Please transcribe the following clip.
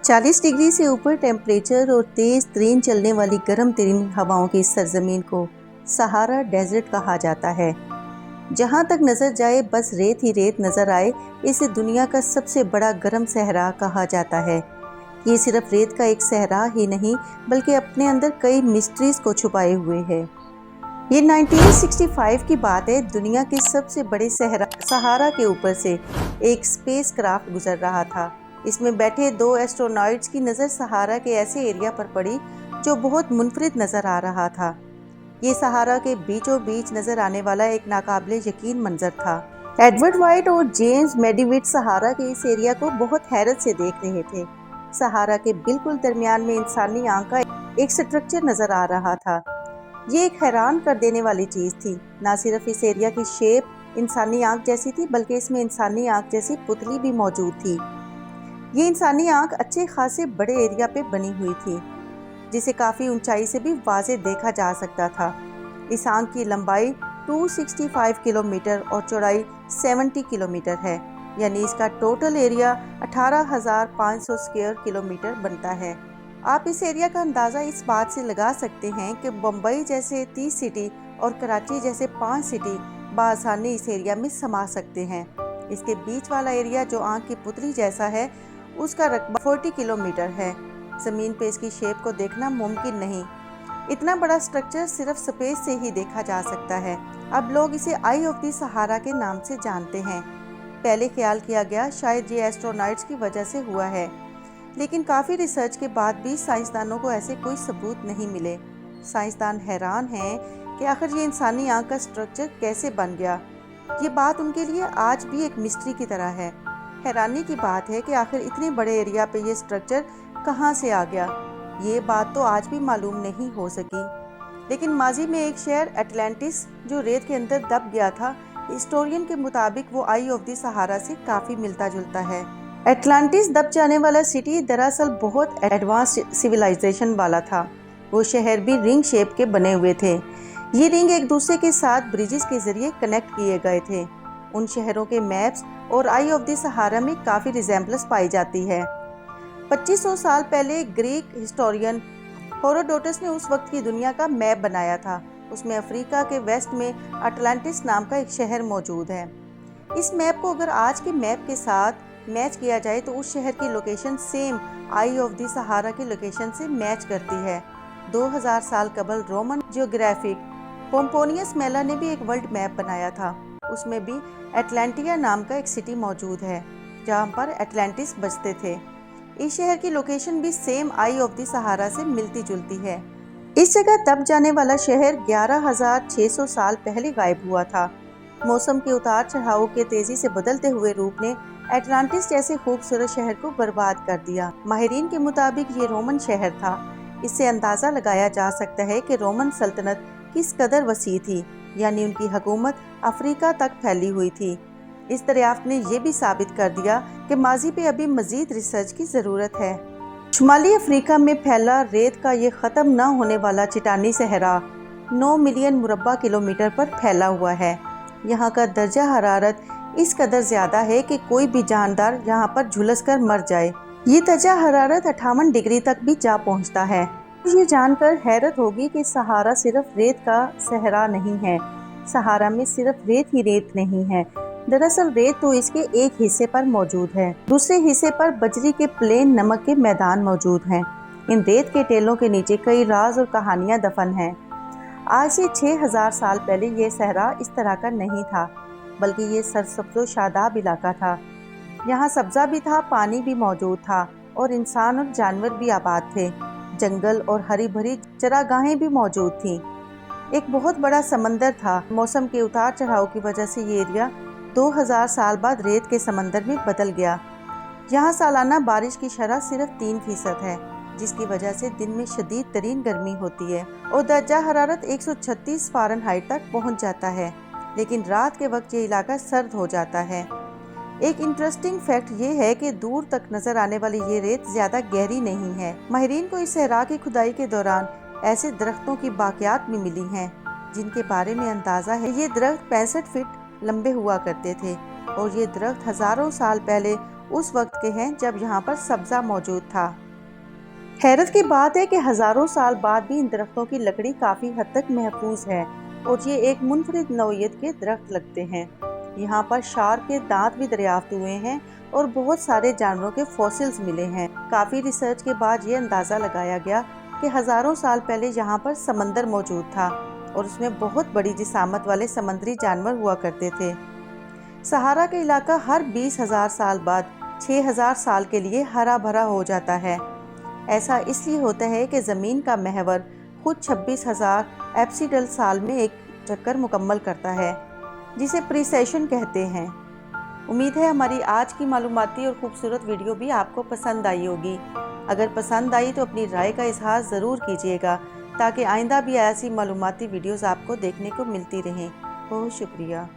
40 degree से ऊपर temperature और तेज़ ट्रेन चलने वाली गर्म तरीन हवाओं की सरजमीन को सहारा डेजर्ट कहा जाता है। जहाँ तक नज़र जाए बस रेत ही रेत नज़र आए, इसे दुनिया का सबसे बड़ा गर्म सहरा कहा जाता है। ये सिर्फ रेत का एक सहरा ही नहीं बल्कि अपने अंदर कई मिस्ट्रीज़ को छुपाए हुए है। ये 1965 की बात है। दुनिया के सबसे बड़े सहारा के ऊपर से एक स्पेस क्राफ्ट गुजर रहा था। इसमें बैठे 2 एस्ट्रोनॉट्स की नज़र सहारा के ऐसे एरिया पर पड़ी जो बहुत मुनफरिद नज़र आ रहा था। ये सहारा के बीचों बीच नज़र आने वाला एक नाकाबिले यकीन मंजर था। एडवर्ड वाइट और जेम्स मेडिविट सहारा के इस एरिया को बहुत हैरत से देख रहे थे। सहारा के बिल्कुल दरमियान में इंसानी आंख का एक स्ट्रक्चर नज़र आ रहा था। ये एक हैरान कर देने वाली चीज़ थी। ना सिर्फ इस एरिया की शेप इंसानी आंख जैसी थी बल्कि इसमें इंसानी आंख जैसी पुतली भी मौजूद थी। ये इंसानी आंख अच्छे खासे बड़े एरिया पे बनी हुई थी जिसे काफ़ी ऊंचाई से भी वाज़े देखा जा सकता था। इस आंख की लंबाई 265 किलोमीटर और चौड़ाई 70 किलोमीटर है, यानी इसका टोटल एरिया 18,500 स्क्वायर किलोमीटर बनता है। आप इस एरिया का अंदाज़ा इस बात से लगा सकते हैं कि मुंबई जैसे 30 सिटी और कराची जैसे 5 सिटी बआसानी इस एरिया में समा सकते हैं। इसके बीच वाला एरिया जो आंख की पुतली जैसा है उसका रकबा 40 किलोमीटर है। ज़मीन पे इसकी शेप को देखना मुमकिन नहीं। इतना बड़ा स्ट्रक्चर सिर्फ स्पेस से ही देखा जा सकता है। अब लोग इसे आई ऑफ द सहारा के नाम से जानते हैं। पहले ख्याल किया गया शायद ये एस्ट्रोनॉट्स की वजह से हुआ है, लेकिन काफ़ी रिसर्च के बाद भी साइंसदानों को ऐसे कोई सबूत नहीं मिले। साइंसदान हैरान हैं कि आखिर ये इंसानी आंख का स्ट्रक्चर कैसे बन गया। ये बात उनके लिए आज भी एक मिस्ट्री की तरह है। हैरानी की बात है कि आखिर इतने बड़े एरिया पे ये स्ट्रक्चर कहाँ से आ गया। ये बात तो आज भी मालूम नहीं हो सकी। लेकिन माजी में एक शहर एटलांटिस जो रेत के अंदर दब गया था, हिस्टोरियन के मुताबिक वो आई ऑफ द सहारा से काफ़ी मिलता जुलता है। एटलांटिस दब जाने वाला सिटी दरअसल बहुत एडवांस सिविलाइजेशन वाला था। वो शहर भी रिंग शेप के बने हुए थे। ये रिंग एक दूसरे के साथ ब्रिजेस के जरिए कनेक्ट किए गए थे। उन शहरों के मैप्स और आई ऑफ द सहारा में काफ़ी रिजेम्बलेंस पाई जाती है। 2500 साल पहले ग्रीक हिस्टोरियन हेरोडोटस ने उस वक्त की दुनिया का मैप बनाया था। उसमें अफ्रीका के वेस्ट में अटलांटिस नाम का एक शहर मौजूद है। इस मैप को अगर आज के मैप के साथ मैच किया जाए तो उस शहर की location same eye of the Sahara की लोकेशन से मैच करती है। 2000 साल कबल रोमन जियोग्राफिक पोम्पोनियस मेला ने भी एक वर्ल्ड मैप बनाया था। उसमें भी एटलांटिया नाम का एक सिटी मौजूद है जहाँ पर एटलांटिस बसते थे। इस शहर की लोकेशन भी सेम आई ऑफ द सहारा से मिलती जुलती है। इस जगह दब जाने वाला शहर 11,600 साल पहले गायब हुआ था। मौसम के उतार चढ़ाव के तेजी से बदलते हुए रूप ने एटलांटिस जैसे खूबसूरत शहर को बर्बाद कर दिया। माहिरीन के मुताबिक ये रोमन शहर था। इससे अंदाज़ा लगाया जा सकता है कि रोमन सल्तनत किस कदर वसी थी, यानी उनकी हुकूमत अफ्रीका तक फैली हुई थी। इस दरियाफ्त ने यह भी साबित कर दिया कि माजी पे अभी मजीद रिसर्च की ज़रूरत है। शुमाली अफ्रीका में फैला रेत का ये ख़त्म न होने वाला चट्टानी सहरा 9 मिलियन मुरब्बा किलोमीटर पर फैला हुआ है। यहाँ का दर्जा हरारत इस कदर ज़्यादा है कि कोई भी जानदार यहाँ पर झुलस कर मर जाए। ये दर्जा हरारत 58 डिग्री तक भी जा पहुँचता है। ये जानकर हैरत होगी कि सहारा सिर्फ रेत का सहरा नहीं है। सहारा में सिर्फ रेत ही रेत नहीं है। दरअसल रेत तो इसके एक हिस्से पर मौजूद है, दूसरे हिस्से पर बजरी के प्लेन नमक के मैदान मौजूद हैं। इन रेत के टेलों के नीचे कई राज और कहानियां दफन हैं। आज से 6000 साल पहले ये सहरा इस तरह का नहीं था, बल्कि ये सरसब्ज़ो शादाब इलाका था। यहाँ सब्ज़ा भी था, पानी भी मौजूद था और इंसान और जानवर भी आबाद थे। जंगल और हरी भरी चरागाहें भी मौजूद थीं। एक बहुत बड़ा समंदर था। मौसम के उतार चढ़ाव की वजह से ये एरिया 2000 साल बाद रेत के समंदर में बदल गया। यहाँ सालाना बारिश की शरह सिर्फ 3% है, जिसकी वजह से दिन में शदीद तरीन गर्मी होती है और दर्जा हरारत 136 फ़ारेनहाइट तक पहुँच जाता है। लेकिन रात के वक्त ये इलाका सर्द हो जाता है। एक इंटरेस्टिंग फैक्ट ये है कि दूर तक नजर आने वाली ये रेत ज्यादा गहरी नहीं है। माहिरीन को इस सहरा की खुदाई के दौरान ऐसे दरख्तों की बाकियात भी मिली हैं जिनके बारे में अंदाजा है ये दरख्त 65 फीट लंबे हुआ करते थे और ये दरख्त हजारों साल पहले उस वक्त के हैं जब यहाँ पर सब्ज़ा मौजूद था। हैरत की बात है कि हज़ारों साल बाद भी इन दरख्तों की लकड़ी काफ़ी हद तक महफूज है और ये एक मुनफरिद नौइयत के दरख्त लगते हैं। यहाँ पर शार्क के दांत भी दरियाफ्त हुए हैं और बहुत सारे जानवरों के फॉसिल्स मिले हैं। काफ़ी रिसर्च के बाद ये अंदाज़ा लगाया गया कि हज़ारों साल पहले यहाँ पर समंदर मौजूद था और उसमें बहुत बड़ी जिसामत वाले समंदरी जानवर हुआ करते थे। सहारा का इलाका हर 20,000 साल बाद 6,000 साल के लिए हरा भरा हो जाता है। ऐसा इसलिए होता है कि ज़मीन का महवर खुद 26,000 एब्सिडल साल में एक चक्कर मुकम्मल करता है, जिसे प्रीसेशन कहते हैं। उम्मीद है हमारी आज की मालूमाती और खूबसूरत वीडियो भी आपको पसंद आई होगी। अगर पसंद आई तो अपनी राय का इजहार ज़रूर कीजिएगा ताकि आइंदा भी ऐसी मालूमाती वीडियोज़ आपको देखने को मिलती रहें। बहुत शुक्रिया।